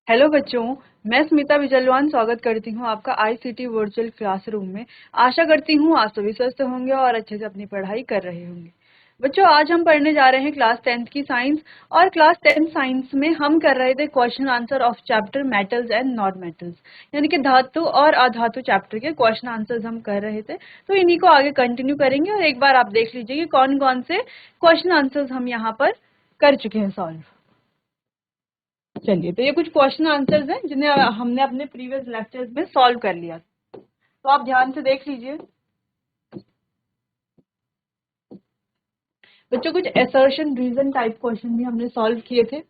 Hello बच्चों, मैं स्मिता विजयलवान स्वागत करती हूँ आपका आईसीटी वर्चुअल क्लासरूम में। आशा करती हूँ आप सभी स्वस्थ होंगे और अच्छे से अपनी पढ़ाई कर रहे होंगे। बच्चों, आज हम पढ़ने जा रहे हैं क्लास 10th की साइंस। और क्लास 10th साइंस में हम कर रहे थे question answer of chapter metals and non metals, यानी कि धातु और अधातु चैप्टर के क्वेश्चन आंसर्स हम कर रहे थे। तो इन्हीं को आगे कंटिन्यू करेंगे और एक बार आप देख लीजिए कि कौन कौन से क्वेश्चन आंसर्स हम यहाँ पर कर चुके हैं सॉल्व। चलिए, तो ये कुछ क्वेश्चन आंसर्स हैं जिन्हें हमने अपने प्रीवियस लेक्चर्स में सॉल्व कर लिया, तो आप ध्यान से देख लीजिए। बच्चों, कुछ असर्शन रीजन टाइप क्वेश्चन भी हमने सॉल्व किए थे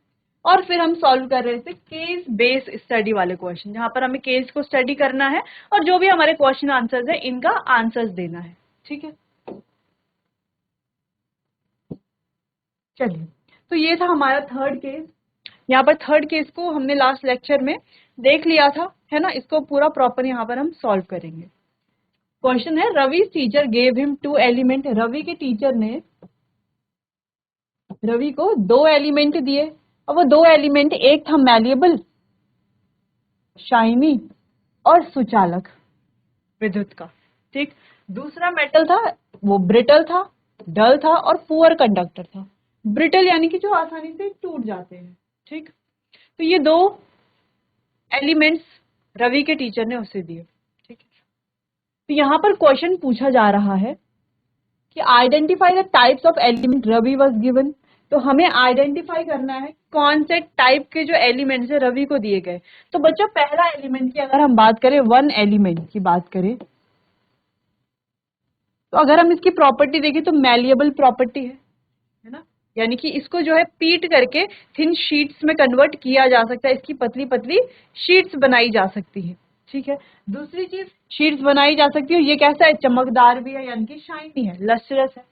और फिर हम सॉल्व कर रहे थे केस बेस स्टडी वाले क्वेश्चन, जहां पर हमें केस को स्टडी करना है और जो भी हमारे क्वेश्चन आंसर्स है इनका आंसर्स देना है। ठीक है, चलिए, तो ये था हमारा थर्ड केस। यहाँ पर थर्ड केस को हमने लास्ट लेक्चर में देख लिया था, है ना। इसको पूरा प्रॉपर यहाँ पर हम सॉल्व करेंगे। क्वेश्चन है, Ravi teacher gave him 2 element. Ravi के टीचर ने रवि को 2 एलिमेंट दिए और वो 2 एलिमेंट, एक था मैलिएबल, शाइनी और सुचालक, विद्युत का। ठीक, दूसरा मेटल था, वो ब्रिटल था, डल था और पुअर कंडक्टर था। ब्रिटल यानी कि जो आसानी से टूट जाते हैं। ठीक, तो ये 2 एलिमेंट्स रवि के टीचर ने उसे दिए। ठीक है, तो यहाँ पर क्वेश्चन पूछा जा रहा है कि identify the types of element Ravi was given. तो हमें आइडेंटिफाई करना है कौन से टाइप के जो एलिमेंट्स है रवि को दिए गए। तो बच्चों, पहला एलिमेंट की अगर हम बात करें, 1 एलिमेंट की बात करें, तो अगर हम इसकी प्रॉपर्टी देखें तो मैलिएबल प्रॉपर्टी है ना। यानी कि इसको जो है पीट करके थिन शीट्स में कन्वर्ट किया जा सकता है, इसकी पतली पतली शीट्स बनाई जा सकती है। ठीक है, दूसरी चीज, शीट्स बनाई जा सकती है, ये कैसा है, चमकदार भी है, यानी कि शाइनी है, लस्ट्रस है।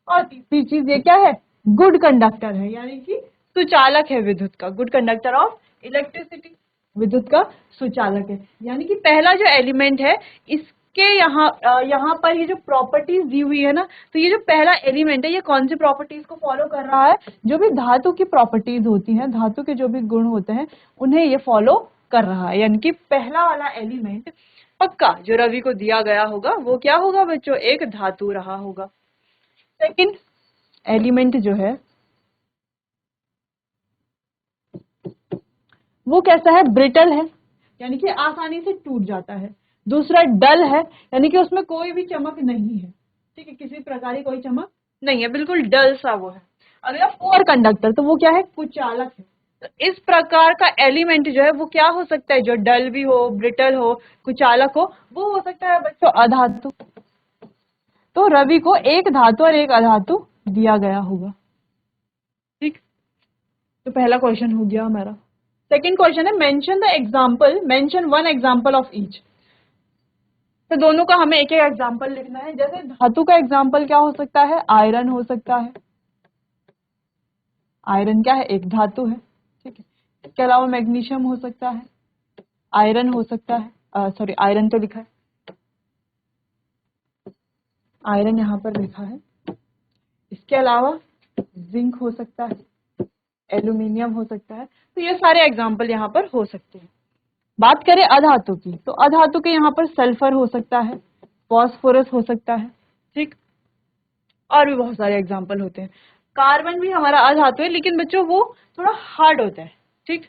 और तीसरी चीज ये क्या है, गुड कंडक्टर है, यानी कि सुचालक है विद्युत का, गुड कंडक्टर ऑफ इलेक्ट्रिसिटी, विद्युत का सुचालक है। यानी कि पहला जो एलिमेंट है इसके यहाँ पर ये जो प्रॉपर्टीज दी हुई है ना, तो ये जो पहला एलिमेंट है ये कौन सी प्रॉपर्टीज को फॉलो कर रहा है, जो भी धातु की प्रॉपर्टीज होती हैं, धातु के जो भी गुण होते हैं उन्हें ये फॉलो कर रहा है। यानी कि पहला वाला एलिमेंट पक्का जो रवि को दिया गया होगा वो क्या होगा बच्चों, एक धातु रहा होगा। सेकंड एलिमेंट जो है वो कैसा है, ब्रिटल है, यानी कि आसानी से टूट जाता है। दूसरा डल है, यानी कि उसमें कोई भी चमक नहीं है। ठीक है, किसी प्रकार की कोई चमक नहीं है, बिल्कुल डल सा वो है। अगला पुअर कंडक्टर, तो वो क्या है, कुचालक है। तो इस प्रकार का एलिमेंट जो है वो क्या हो सकता है, जो डल भी हो, ब्रिटल हो, कुचालक हो, वो हो सकता है बच्चों अधातु। तो रवि को एक धातु और एक अधातु दिया गया होगा। ठीक, तो पहला क्वेश्चन हो गया हमारा। सेकंड क्वेश्चन है, mention the example, mention 1 example of each. तो दोनों का हमें एक एक एग्जांपल लिखना है। जैसे धातु का एग्जांपल क्या हो सकता है, आयरन हो सकता है। आयरन क्या है, एक धातु है। ठीक है, इसके अलावा मैग्नीशियम हो सकता है, आयरन हो सकता है, सॉरी आयरन तो लिखा है, आयरन यहाँ पर लिखा है। इसके अलावा जिंक हो सकता है, एल्यूमिनियम हो सकता है। तो ये सारे एग्जाम्पल यहाँ पर हो सकते हैं। बात करें अधातु की, तो अधातु के यहाँ पर सल्फर हो सकता है, फॉस्फोरस हो सकता है। ठीक, और भी बहुत सारे एग्जाम्पल होते हैं। कार्बन भी हमारा अधातु है, लेकिन बच्चों वो थोड़ा हार्ड होता है। ठीक,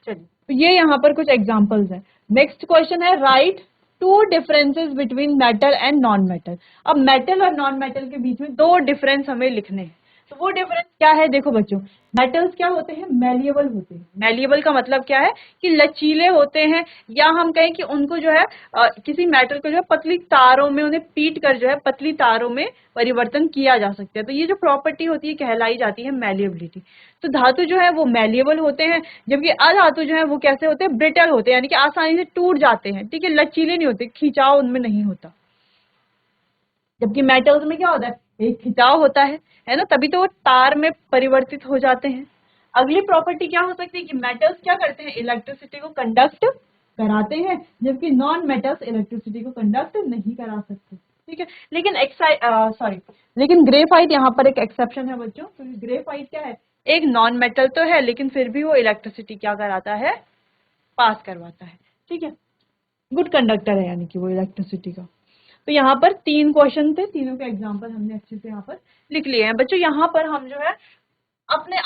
चलिए, तो ये यहाँ पर कुछ एग्जाम्पल्स हैं। नेक्स्ट क्वेश्चन है, right 2 differences between metal and non metal. अब मेटल और नॉन मेटल के बीच में 2 डिफरेंस हमें लिखने हैं। तो वो डिफरेंस क्या है, देखो बच्चों, मेटल्स क्या होते हैं, मैलिएबल होते हैं। मैलिएबल का मतलब क्या है कि लचीले होते हैं, या हम कहें कि उनको जो है किसी मेटल को जो है पतली तारों में उन्हें पीट कर जो है पतली तारों में परिवर्तन किया जा सकता है। तो ये जो प्रॉपर्टी होती है कहलाई जाती है मैलिएबिलिटी। तो धातु जो है वो मैलिएबल होते हैं, जबकि अधातु जो है वो कैसे होते हैं, ब्रिटल होते हैं, यानी कि आसानी से टूट जाते हैं। ठीक है, लचीले नहीं होते, खिंचाव उनमें नहीं होता। जबकि मेटल्स में क्या होता है, एक खिंचाव होता है ना, तभी तो वो तार में परिवर्तित हो जाते हैं। अगली प्रॉपर्टी क्या हो सकती है कि मेटल्स क्या करते हैं, इलेक्ट्रिसिटी को कंडक्ट कराते हैं, जबकि नॉन मेटल्स इलेक्ट्रिसिटी को कंडक्ट नहीं करा सकते। ठीक है, लेकिन लेकिन ग्रेफाइट यहाँ पर एक एक्सेप्शन है बच्चों, क्योंकि ग्रेफाइट क्या है, एक नॉन मेटल तो है, लेकिन फिर भी वो इलेक्ट्रिसिटी क्या कराता है, पास करवाता है, ठीक है, गुड कंडक्टर है यानी कि वो इलेक्ट्रिसिटी का। तो यहाँ पर 3 क्वेश्चन थे, तीनों के एग्जाम्पल हमने अच्छे से यहाँ पर लिख लिए हैं बच्चों। यहाँ पर हम जो है अपने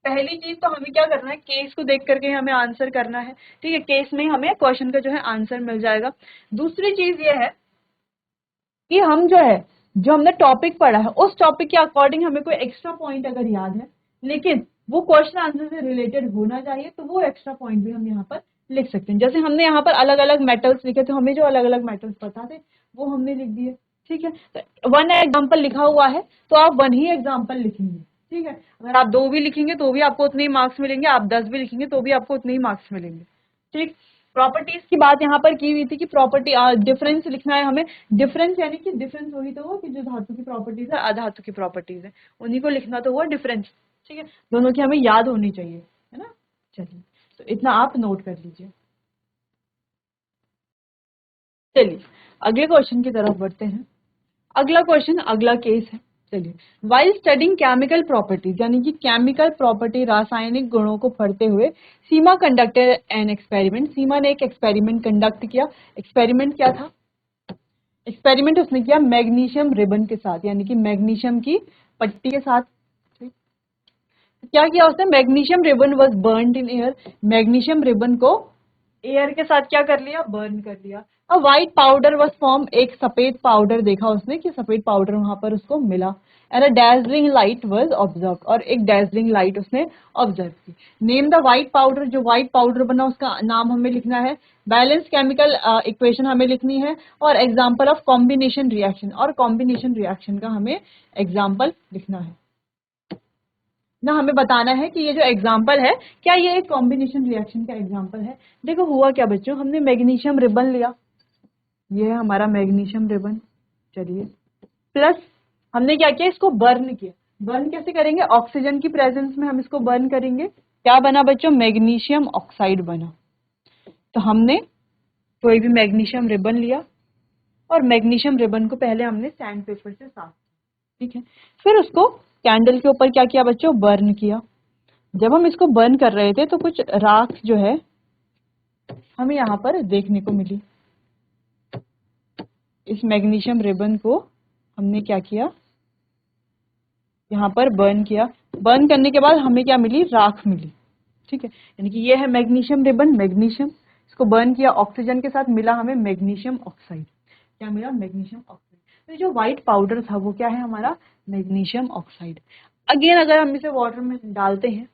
पहली चीज तो हमें क्या करना है, केस को देख करके हमें आंसर करना है, ठीक है, केस में हमें क्वेश्चन का जो है आंसर मिल जाएगा। दूसरी चीज ये है कि हम जो है जो हमने टॉपिक पढ़ा है उस टॉपिक के अकॉर्डिंग हमें कोई एक्स्ट्रा पॉइंट अगर याद है, लेकिन वो क्वेश्चन आंसर से रिलेटेड होना चाहिए, तो वो एक्स्ट्रा पॉइंट भी हम यहाँ पर लिख सकते हैं। जैसे हमने यहाँ पर अलग अलग मेटल्स लिखे, तो हमें जो अलग अलग मेटल्स पता थे वो हमने लिख दिए, ठीक है। तो 1 एग्जाम्पल लिखा हुआ है तो आप 1 ही एग्जाम्पल लिखेंगे, ठीक है। अगर आप 2 भी लिखेंगे तो भी आपको उतने ही मार्क्स मिलेंगे, आप 10 भी लिखेंगे तो भी आपको उतने ही मार्क्स मिलेंगे, ठीक। प्रॉपर्टीज की बात यहाँ पर की हुई थी कि प्रॉपर्टी डिफरेंस लिखना है हमें। डिफरेंस यानी कि डिफरेंस वही तो हुआ कि जो धातु की प्रॉपर्टीज है अधातु की प्रॉपर्टीज है, उन्हीं को लिखना तो हुआ डिफरेंस, ठीक है। दोनों की हमें याद होनी चाहिए, है ना। चलिए, तो इतना आप नोट कर लीजिए। चलिए अगले क्वेश्चन की तरफ बढ़ते हैं। अगला क्वेश्चन, अगला केस है। चलिए, वाइल स्टडिंग केमिकल प्रॉपर्टीज यानी कि केमिकल प्रॉपर्टी, रासायनिक गुणों को पढ़ते हुए सीमा कंडक्टेड एन एक्सपेरिमेंट। सीमा ने एक एक्सपेरिमेंट कंडक्ट किया। एक्सपेरिमेंट क्या था? एक्सपेरिमेंट उसने किया मैग्नीशियम रिबन के साथ, यानी कि मैग्नीशियम की पट्टी के साथ। क्या किया उसने? Magnesium ribbon was burned in air. Magnesium ribbon को एयर के साथ क्या कर लिया? बर्न कर लिया। अ व्हाइट पाउडर वाज फॉर्म। एक सफेद पाउडर देखा उसने कि सफेद पाउडर वहां पर उसको मिला। And a dazzling light was observe. और एक डैजलिंग लाइट उसने ऑब्जर्व की। Name the white powder. जो व्हाइट पाउडर बना उसका नाम हमें लिखना है। बैलेंस केमिकल इक्वेशन हमें लिखनी है। और एग्जाम्पल ऑफ कॉम्बिनेशन रिएक्शन। और कॉम्बिनेशन रिएक्शन का हमें एग्जाम्पल लिखना है ना। हमें बताना है कि ये जो एग्जाम्पल है क्या ये एक कॉम्बिनेशन रिएक्शन का एग्जाम्पल है। देखो हुआ क्या बच्चों, हमने मैग्नीशियम रिबन लिया, ये है हमारा मैग्नीशियम रिबन। चलिए, प्लस हमने क्या किया? इसको बर्न किया। बर्न कैसे करेंगे? ऑक्सीजन की प्रेजेंस में हम इसको बर्न करेंगे। क्या बना बच्चों? मैग्नीशियम ऑक्साइड बना। तो हमने कोई भी मैग्नीशियम रिबन लिया और मैग्नीशियम रिबन को पहले हमने सैंड पेपर से साफ, ठीक है। फिर उसको कैंडल के ऊपर क्या किया बच्चों? बर्न किया। जब हम इसको बर्न कर रहे थे तो कुछ राख जो है हमें यहाँ पर देखने को मिली। इस मैग्नीशियम रिबन को हमने क्या किया? यहाँ पर बर्न किया। बर्न करने के बाद हमें क्या मिली? राख मिली, ठीक है। यानी कि ये है मैग्नीशियम रिबन, मैग्नीशियम, इसको बर्न किया, ऑक्सीजन के साथ मिला हमें मैग्नीशियम ऑक्साइड। क्या मिला? Magnesium oxide. तो जो व्हाइट पाउडर था वो क्या है हमारा? Magnesium oxide. अगेन अगर हम इसे वाटर में डालते हैं,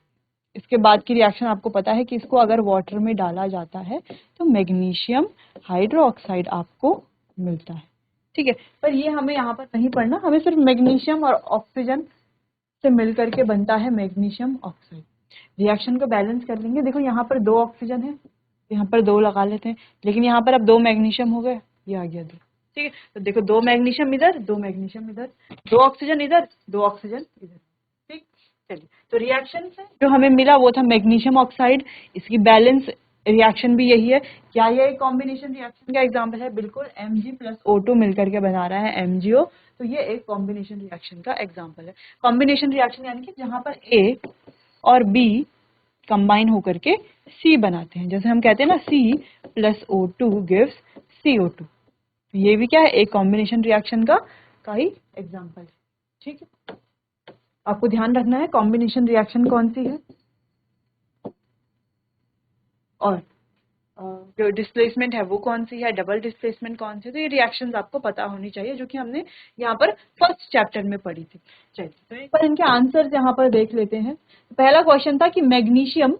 इसके बाद की रिएक्शन आपको पता है कि इसको अगर वाटर में डाला जाता है तो मैग्नीशियम हाइड्रोक्साइड आपको मिलता है, ठीक है। पर ये हमें यहाँ पर नहीं पढ़ना, हमें सिर्फ मैग्नीशियम और ऑक्सीजन से मिलकर के बनता है मैग्नीशियम ऑक्साइड। रिएक्शन को बैलेंस कर लेंगे। देखो यहाँ पर 2 ऑक्सीजन है, यहाँ पर 2 लगा लेते हैं, लेकिन यहाँ पर अब 2 मैग्नीशियम हो गए, ये आ गया 2, ठीक है। तो देखो 2 मैग्नीशियम इधर, 2 मैग्नीशियम इधर, 2 ऑक्सीजन इधर, 2 ऑक्सीजन इधर, ठीक। चलिए, तो रिएक्शन से जो हमें मिला वो था मैग्नीशियम ऑक्साइड। इसकी बैलेंस रिएक्शन भी यही है। क्या ये एक कॉम्बिनेशन रिएक्शन का एग्जाम्पल है? बिल्कुल। Mg प्लस O2 मिलकर के बना रहा है MgO, तो ये एक कॉम्बिनेशन रिएक्शन का एग्जाम्पल है। कॉम्बिनेशन रिएक्शन यानी कि जहां पर A और B कंबाइन होकर के C बनाते हैं। जैसे हम कहते हैं ना C plus O2 gives CO2। ये भी क्या है? एक कॉम्बिनेशन रिएक्शन का ही एग्जाम्पल है, ठीक है। आपको ध्यान रखना है कॉम्बिनेशन रिएक्शन कौन सी है और जो डिस्प्लेसमेंट है वो कौन सी है, डबल डिस्प्लेसमेंट कौन सी। तो ये रिएक्शंस आपको पता होनी चाहिए, जो कि हमने यहाँ पर फर्स्ट चैप्टर में पढ़ी थी। चलिए, तो एक बार इनके आंसर्स यहाँ पर देख लेते हैं। तो पहला क्वेश्चन था कि मैग्नीशियम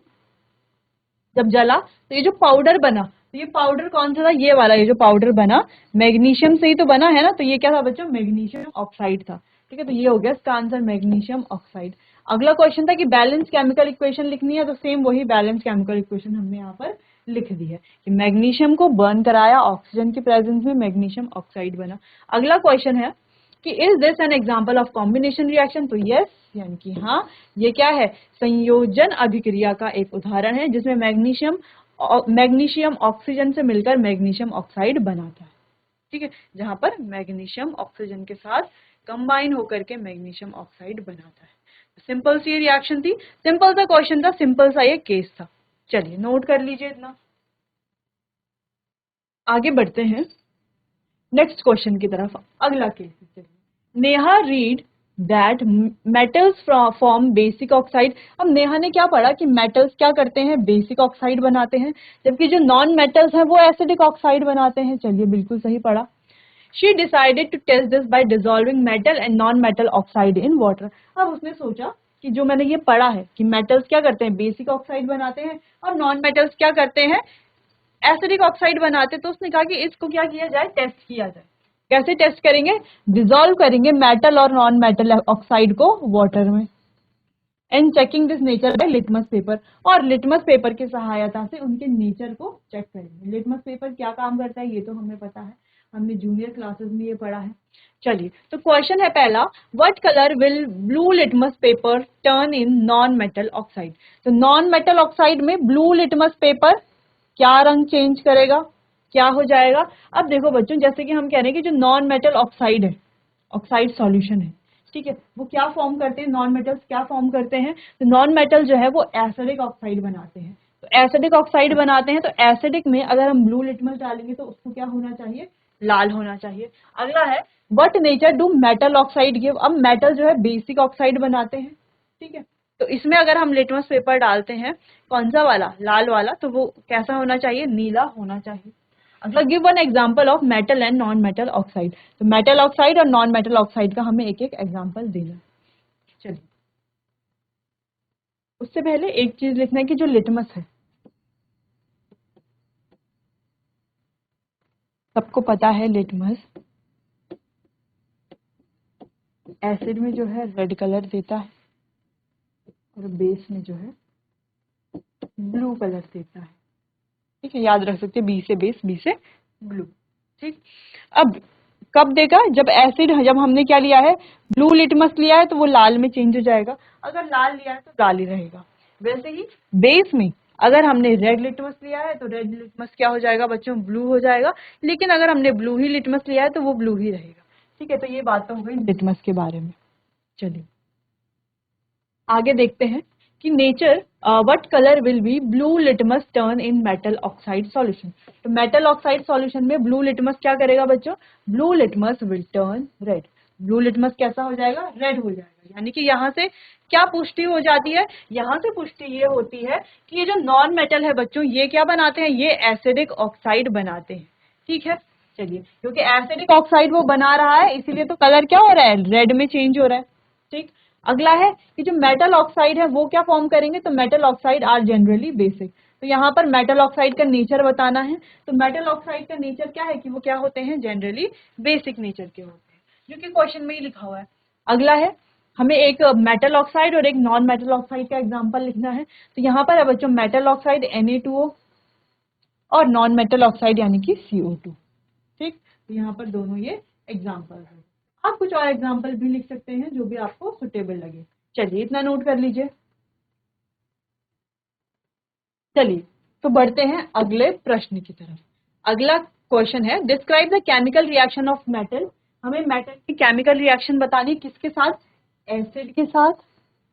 जब जला तो ये जो पाउडर बना, तो ये पाउडर कौन सा था? ये वाला, ये जो पाउडर बना मैग्नीशियम से ही तो बना है ना। तो ये क्या था बच्चों? मैग्नीशियम ऑक्साइड था, ठीक है। तो ये हो गया इसका आंसर, मैग्नीशियम ऑक्साइड। अगला क्वेश्चन था कि बैलेंस केमिकल इक्वेशन लिखनी है, तो सेम वही बैलेंस केमिकल इक्वेशन हमने यहाँ पर लिख दी है कि मैग्नीशियम को बर्न कराया, ऑक्सीजन की प्रेजेंस में मैग्नीशियम ऑक्साइड बना। अगला क्वेश्चन है कि is this an example of combination reaction? तो यस, यानी कि हाँ, ये क्या है? संयोजन अभिक्रिया का एक उदाहरण है जिसमें मैग्नीशियम ऑक्सीजन से मिलकर मैग्नीशियम ऑक्साइड बनाता है, ठीक है। जहां पर मैग्नीशियम ऑक्सीजन के साथ कंबाइन होकर के मैग्नीशियम ऑक्साइड बनाता है। सिंपल सी रिएक्शन थी, सिंपल सा क्वेश्चन था, सिंपल सा ये केस था। चलिए नोट कर लीजिए इतना। आगे बढ़ते हैं नेक्स्ट क्वेश्चन की तरफ। अगला case, Neha read that metals form basic oxide. अब नेहा ने क्या पढ़ा कि मेटल्स क्या करते हैं, बेसिक ऑक्साइड बनाते हैं, जबकि जो नॉन मेटल्स हैं वो एसिडिक ऑक्साइड बनाते हैं। चलिए बिल्कुल सही पढ़ा। She decided to test this by dissolving metal and non metal oxide in water. अब उसने सोचा कि जो मैंने ये पढ़ा है कि मेटल्स क्या करते हैं, बेसिक ऑक्साइड बनाते हैं, और नॉन मेटल्स क्या करते हैं, एसिडिक ऑक्साइड बनाते। तो उसने कहा कि इसको क्या किया जाए, टेस्ट किया जाए। कैसे टेस्ट करेंगे, डिसॉल्व करेंगे मेटल और नॉन मेटल ऑक्साइड को वाटर में, and checking this nature by litmus paper. और लिटमस पेपर की सहायता से उनके नेचर को चेक करेंगे। लिटमस पेपर क्या काम करता है ये तो हमें पता है, हमने जूनियर क्लासेस में ये पढ़ा है। चलिए तो क्वेश्चन है पहला, what colour will blue litmus paper turn in non metal oxide. तो नॉन मेटल ऑक्साइड में ब्लू लिटमस पेपर क्या रंग चेंज करेगा, क्या हो जाएगा। अब देखो बच्चों, जैसे कि हम कह रहे हैं कि जो नॉन मेटल ऑक्साइड है, ऑक्साइड सॉल्यूशन है, ठीक है, वो क्या फॉर्म करते हैं, नॉन मेटल्स क्या फॉर्म करते हैं, तो नॉन मेटल जो है वो एसिडिक ऑक्साइड बनाते हैं। तो एसिडिक ऑक्साइड बनाते हैं, तो एसिडिक में अगर हम ब्लू लिटमस डालेंगे तो उसको क्या होना चाहिए, लाल होना चाहिए। अगला है, what nature do metal oxide give. अब मेटल जो है बेसिक ऑक्साइड बनाते हैं, ठीक है, तो इसमें अगर हम लिटमस पेपर डालते हैं, कौन सा वाला, लाल वाला, तो वो कैसा होना चाहिए, नीला होना चाहिए। अगला, give one example of metal and non metal oxide. तो मेटल ऑक्साइड और नॉन मेटल ऑक्साइड का हमें एक एक एग्जांपल देना है। चलिए, उससे पहले एक चीज लिखना है कि जो लिटमस है, सबको पता है लिटमस एसिड में जो है रेड कलर देता है और बेस में जो है ब्लू कलर देता है। ठीक है, याद रख सकते हैं, बी से बेस, बी से ब्लू। ठीक, अब कब देगा, जब एसिड, जब हमने क्या लिया है, ब्लू लिटमस लिया है तो वो लाल में चेंज हो जाएगा, अगर लाल लिया है तो लाल ही रहेगा। वैसे ही बेस में अगर हमने रेड लिटमस लिया है तो रेड लिटमस क्या हो जाएगा बच्चों, ब्लू हो जाएगा, लेकिन अगर हमने ब्लू ही लिटमस लिया है तो वो ब्लू ही रहेगा। ठीक है, तो ये बात तो हो गई लिटमस के बारे में। चलिए आगे देखते हैं कि nature, what colour will be blue litmus turn in metal oxide solution. तो मेटल ऑक्साइड सॉल्यूशन में ब्लू लिटमस क्या करेगा बच्चों, blue litmus will turn red. Blue litmus कैसा हो जाएगा, रेड हो जाएगा। यानी कि यहाँ से क्या पुष्टि हो जाती है, यहाँ से पुष्टि ये होती है कि ये जो नॉन मेटल है बच्चों, ये क्या बनाते हैं, ये एसिडिक ऑक्साइड बनाते हैं। ठीक है, चलिए, क्योंकि एसिडिक ऑक्साइड वो बना रहा है इसीलिए तो कलर क्या हो रहा है, रेड में चेंज हो रहा है। ठीक, अगला है कि जो मेटल ऑक्साइड है वो क्या फॉर्म करेंगे, तो metal oxide are generally basic. तो यहाँ पर मेटल ऑक्साइड का नेचर बताना है, तो मेटल ऑक्साइड का नेचर क्या है कि वो क्या होते हैं, जनरली बेसिक नेचर के होते हैं, जो कि क्वेश्चन में ही लिखा हुआ है। अगला है, हमें एक मेटल ऑक्साइड और एक नॉन मेटल ऑक्साइड का एग्जाम्पल लिखना है। तो यहाँ पर है बच्चों मेटल ऑक्साइड Na2O और नॉन मेटल ऑक्साइड यानी कि CO2। ठीक, तो यहाँ पर दोनों ये एग्जाम्पल है। आप कुछ और एग्जाम्पल भी लिख सकते हैं जो भी आपको सुटेबल लगे। चलिए इतना नोट कर लीजिए। चलिए तो बढ़ते हैं अगले प्रश्न की तरफ। अगला क्वेश्चन है, describe the chemical reaction of metal. हमें मेटल की केमिकल रिएक्शन बतानी, किसके साथ, एसिड के साथ,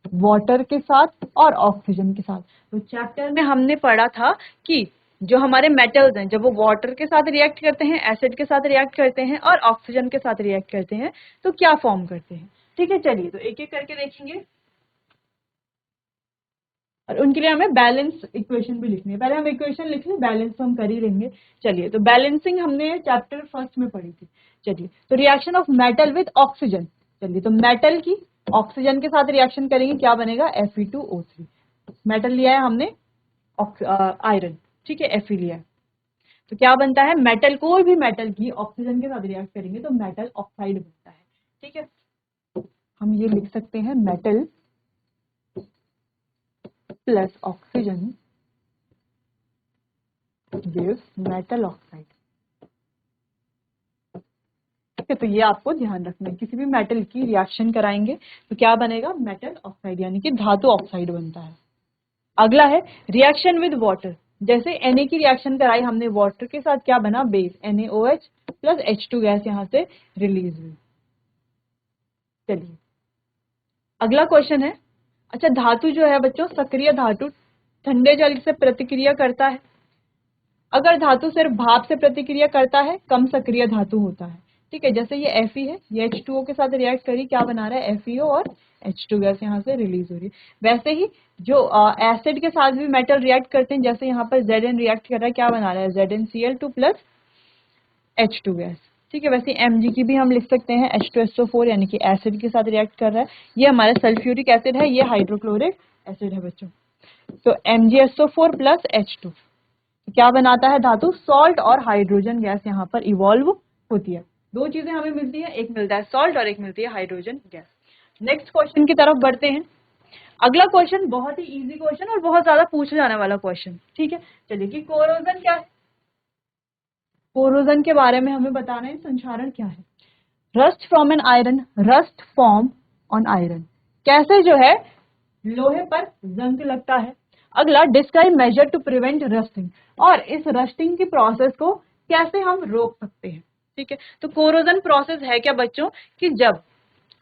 वाटर के साथ और ऑक्सीजन के साथ। तो चैप्टर में हमने पढ़ा था कि जो हमारे मेटल्स हैं, जब वो वाटर के साथ रिएक्ट करते हैं, एसिड के साथ रिएक्ट करते हैं और ऑक्सीजन के साथ रिएक्ट करते हैं तो क्या फॉर्म करते हैं। ठीक है, चलिए तो एक एक करके देखेंगे और उनके लिए हमें बैलेंस इक्वेशन भी लिखनी है। पहले हम इक्वेशन लिख लें, बैलेंस तो हम कर ही लेंगे। चलिए, तो बैलेंसिंग हमने चैप्टर फर्स्ट में पढ़ी थी। चलिए, तो reaction of metal with oxygen. चलिए, तो मेटल की ऑक्सीजन के साथ रिएक्शन करेंगे, क्या बनेगा, Fe2O3। मेटल लिया है हमने आयरन, ठीक है, Fe लिया है, तो क्या बनता है, मेटल, कोई भी मेटल की ऑक्सीजन के साथ रिएक्ट करेंगे तो मेटल ऑक्साइड बनता है। ठीक है, हम ये लिख सकते हैं, metal plus oxygen gives metal oxide. ठीक है, तो ये आपको ध्यान रखना है, किसी भी मेटल की रिएक्शन कराएंगे तो क्या बनेगा, मेटल ऑक्साइड यानी कि धातु ऑक्साइड बनता है। अगला है रिएक्शन विद वाटर। जैसे Na की रिएक्शन कराई हमने वाटर के साथ, क्या बना, base NaOH plus H2 gas यहाँ से रिलीज हुई। चलिए अगला क्वेश्चन है, अच्छा धातु जो है बच्चों, सक्रिय धातु ठंडे जल से प्रतिक्रिया करता है। अगर धातु सिर्फ भाप से प्रतिक्रिया करता है, कम सक्रिय धातु होता है। ठीक है, जैसे ये Fe है, ये H2O के साथ रिएक्ट करी, क्या बना रहा है, FeO और H2 गैस यहाँ से रिलीज हो रही है। वैसे ही जो एसिड के साथ भी मेटल रिएक्ट करते हैं, जैसे यहाँ पर Zn रिएक्ट कर रहा है, क्या बना रहा है, ZnCl2 प्लस H2 गैस। ठीक है, वैसे Mg की भी हम लिख सकते हैं H2SO4, यानी कि एसिड के साथ रिएक्ट कर रहा है। ये हमारा सल्फ्यूरिक एसिड है, ये हाइड्रोक्लोरिक एसिड है बच्चों। तो MgSO4 प्लस H2 क्या बनाता है धातु, सॉल्ट और हाइड्रोजन गैस यहाँ पर इवॉल्व होती है। दो चीजें हमें मिलती है, एक मिलता है सॉल्ट और एक मिलती है हाइड्रोजन गैस। नेक्स्ट क्वेश्चन की तरफ बढ़ते हैं। अगला क्वेश्चन बहुत ही इजी क्वेश्चन और बहुत ज्यादा पूछे जाने वाला क्वेश्चन। ठीक है, चलिए कि कोरोजन क्या है, कोरोजन के बारे में हमें बताना है, संक्षारण क्या है। Rust from an iron, rust form on iron, कैसे जो है लोहे पर जंग लगता है। अगला describe measure to prevent rusting, और इस रस्टिंग की प्रोसेस को कैसे हम रोक सकते हैं। ठीक है, तो कोरोजन प्रोसेस है क्या बच्चों, कि जब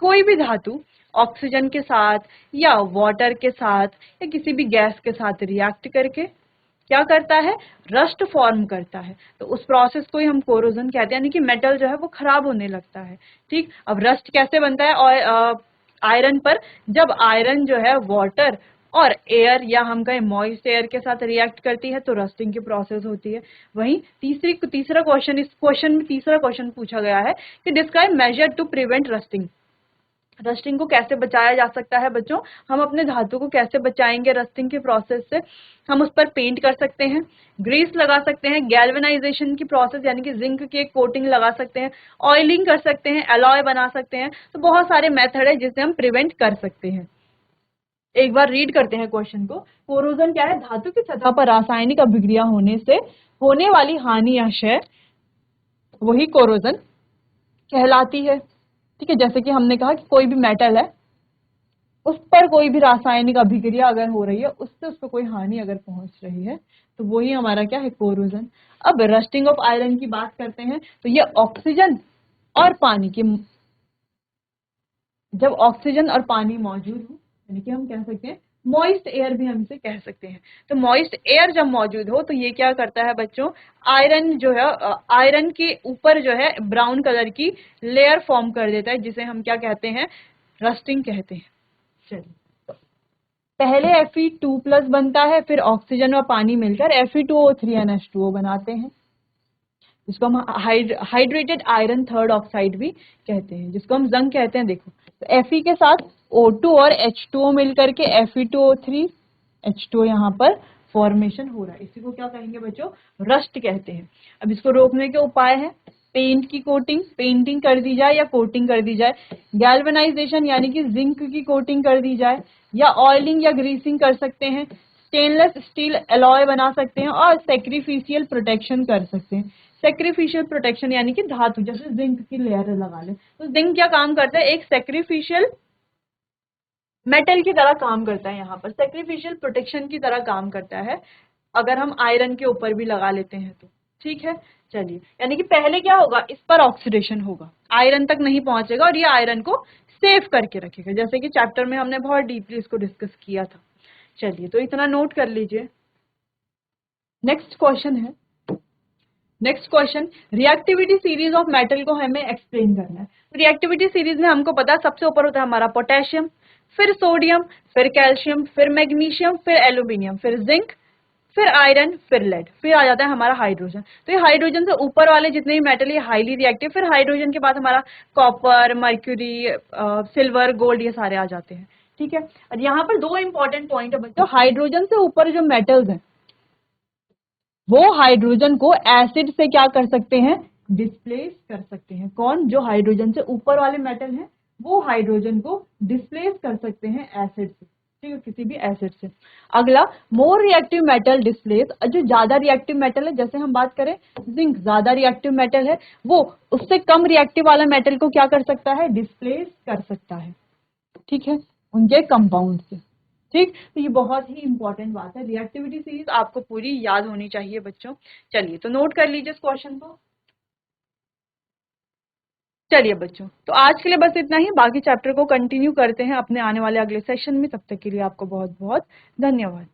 कोई भी धातु ऑक्सीजन के साथ या वाटर के साथ या किसी भी गैस के साथ रिएक्ट करके क्या करता है, रस्ट फॉर्म करता है, तो उस प्रोसेस को ही हम कोरोजन कहते हैं, यानी कि मेटल जो है वो खराब होने लगता है। ठीक, अब रस्ट कैसे बनता है, और आयरन पर, जब आयरन जो है वाटर और एयर या हम कहें मॉइस्ट एयर के साथ रिएक्ट करती है तो रस्टिंग की प्रोसेस होती है। वहीं तीसरा क्वेश्चन, इस क्वेश्चन में तीसरा क्वेश्चन पूछा गया है कि describe measure to prevent rusting, rusting को कैसे बचाया जा सकता है बच्चों, हम अपने धातु को कैसे बचाएंगे रस्टिंग के प्रोसेस से। हम उस पर पेंट कर सकते हैं, ग्रीस लगा सकते हैं, गैल्वेनाइजेशन की प्रोसेस यानी कि जिंक की एक कोटिंग लगा सकते हैं, ऑयलिंग कर सकते हैं, एलॉय बना सकते हैं। तो बहुत सारे मेथड है जिससे हम प्रिवेंट कर सकते हैं। एक बार रीड करते हैं क्वेश्चन को। कोरोजन क्या है, धातु की सतह पर रासायनिक अभिक्रिया होने से होने वाली हानि या क्षय, वही कोरोजन कहलाती है। ठीक है, जैसे कि हमने कहा कि कोई भी मेटल है, उस पर कोई भी रासायनिक अभिक्रिया अगर हो रही है, उससे उस पर कोई हानि अगर पहुंच रही है, तो वही हमारा क्या है, कोरोजन। अब रस्टिंग ऑफ आयरन की बात करते हैं, तो ये ऑक्सीजन और पानी की, जब ऑक्सीजन और पानी मौजूद हो, यानी कि हम कह सकते हैं मॉइस्ट एयर भी हम इसे कह सकते हैं। तो मॉइस्ट एयर जब मौजूद हो तो ये क्या करता है बच्चों, आयरन जो है, आयरन के ऊपर जो है ब्राउन कलर की लेयर फॉर्म कर देता है, जिसे हम क्या कहते हैं, रस्टिंग कहते हैं। चलिए, पहले Fe2+ बनता है, फिर ऑक्सीजन और पानी मिलकर Fe2O3NH2O बनाते हैं, जिसको हम हाइड्रेटेड आयरन थर्ड ऑक्साइड भी कहते हैं, जिसको हम जंग कहते हैं। देखो, तो Fe के साथ O2 और H2O मिलकर के Fe2O3H2O यहाँ पर फॉर्मेशन हो रहा है, इसी को क्या कहेंगे बच्चों, रस्ट कहते हैं। अब इसको रोकने के उपाय है, पेंट की कोटिंग, पेंटिंग कर दी जाए या कोटिंग कर दी जाए, गैल्वेनाइजेशन यानी कि जिंक की कोटिंग कर दी जाए, या ऑयलिंग या ग्रीसिंग कर सकते हैं, स्टेनलेस स्टील एलॉय बना सकते हैं, और सेक्रीफिशियल प्रोटेक्शन कर सकते हैं। सेक्रीफिशियल प्रोटेक्शन यानी कि धातु, जैसे जिंक की लेयर लगा ले, तो जिंक क्या काम करता है, एक सेक्रीफिशियल मेटल की तरह काम करता है, यहाँ पर सेक्रीफिशियल प्रोटेक्शन की तरह काम करता है, अगर हम आयरन के ऊपर भी लगा लेते हैं तो। ठीक है, चलिए, यानी कि पहले क्या होगा, इस पर ऑक्सीडेशन होगा, आयरन तक नहीं पहुंचेगा और ये आयरन को सेव करके रखेगा, जैसे कि चैप्टर में हमने बहुत डीपली इसको डिस्कस किया था। चलिए, तो इतना नोट कर लीजिए। नेक्स्ट क्वेश्चन है, next question, reactivity series of metal को हमें एक्सप्लेन करना है। रिएक्टिविटी सीरीज में हमको पता है सबसे ऊपर होता है हमारा पोटेशियम, फिर सोडियम, फिर कैल्शियम, फिर मैग्नीशियम, फिर एल्यूमिनियम, फिर जिंक, फिर आयरन, फिर लेड, फिर आ जाता है हमारा हाइड्रोजन। तो ये हाइड्रोजन से ऊपर वाले जितने भी मेटल ये हाईली रिएक्टिव, फिर हाइड्रोजन के बाद हमारा कॉपर, मर्क्यूरी, सिल्वर, गोल्ड, ये सारे आ जाते हैं। ठीक है, और यहाँ पर दो इंपॉर्टेंट पॉइंट है बच्चों, हाइड्रोजन से ऊपर जो मेटल्स हैं वो हाइड्रोजन को एसिड से क्या कर सकते हैं, डिस्प्लेस कर सकते हैं। कौन, जो हाइड्रोजन से ऊपर वाले मेटल हैं वो हाइड्रोजन को डिस्प्लेस कर सकते हैं एसिड से। ठीक है, किसी भी एसिड से। अगला, मोर रिएक्टिव मेटल डिस्प्लेस, जो ज्यादा रिएक्टिव मेटल है, जैसे हम बात करें जिंक ज्यादा रिएक्टिव मेटल है, वो उससे कम रिएक्टिव वाला मेटल को क्या कर सकता है, डिस्प्लेस कर सकता है। ठीक है, उनके कंपाउंड से। ठीक, तो ये बहुत ही इंपॉर्टेंट बात है, रिएक्टिविटी सीरीज आपको पूरी याद होनी चाहिए बच्चों। चलिए, तो नोट कर लीजिए इस क्वेश्चन को। चलिए बच्चों, तो आज के लिए बस इतना ही, बाकी चैप्टर को कंटिन्यू करते हैं अपने आने वाले अगले सेशन में। तब तक के लिए आपको बहुत बहुत धन्यवाद।